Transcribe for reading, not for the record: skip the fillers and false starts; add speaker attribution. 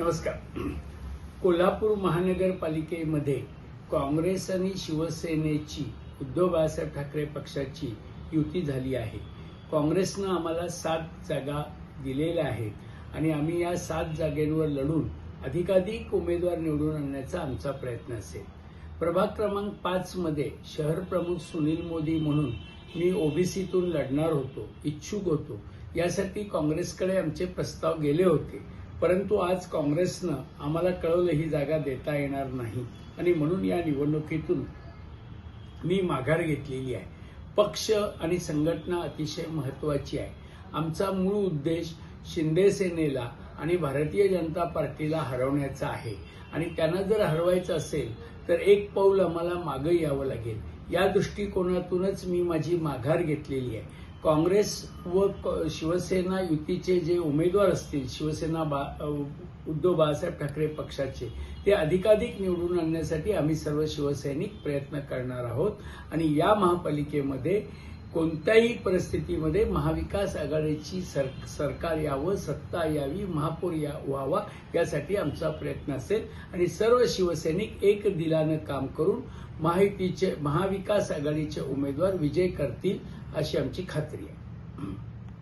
Speaker 1: नमस्कार. कोल्हापूर महानगरपालिकेमध्ये काँग्रेस आणि शिवसेनेची उद्धव बाळासाहेब ठाकरे पक्षाची युती झाली आहे. काँग्रेसनं आम्हाला 7 जागा दिलेल्या आहेत आणि आम्ही या 7 जागेंवर लढून अधिकाधिक उमेदवार निवडून आणण्याचा आमचा प्रयत्न असेल. प्रभाग क्रमांक 5 मध्ये शहर प्रमुख सुनील मोदी म्हणून मी ओबीसीतून लढणार होतो, इच्छुक होतो. यासाठी काँग्रेसकडे आमचे प्रस्ताव गेले होते, परंतु आज काँग्रेसनं आम्हाला कळवलं ही जागा देता येणार नाही आणि म्हणून या निवडणुकीतून मी माघार घेतलेली आहे. पक्ष आणि संघटना अतिशय महत्वाची आहे. आमचा मूळ उद्देश शिंदे सेनेला आणि भारतीय जनता पार्टीला हरवण्याचा आहे आणि त्यांना जर हरवायचं असेल तर एक पाऊल आम्हाला मागे यावं लागेल. या दृष्टिकोनातूनच मी माझी माघार घेतलेली आहे. काँग्रेस व शिवसेना युतीचे जे उमेदवार असतील, शिवसेना उद्धव बाळासाहेब ठाकरे पक्षाचे, ते अधिकाधिक निवडून आणण्यासाठी आम्ही सर्व शिवसैनिक प्रयत्न करणार आहोत आणि या महापालिकेमध्ये कोणत्याही परिस्थितीमध्ये महाविकास आघाडीची सरकार यावं, सत्ता यावी, महापौर व्हावा, यासाठी आमचा प्रयत्न असेल आणि सर्व शिवसैनिक एक दिलानं काम करून महाविकास आघाडीचे उमेदवार विजय करतील अशी आमची खात्री आहे.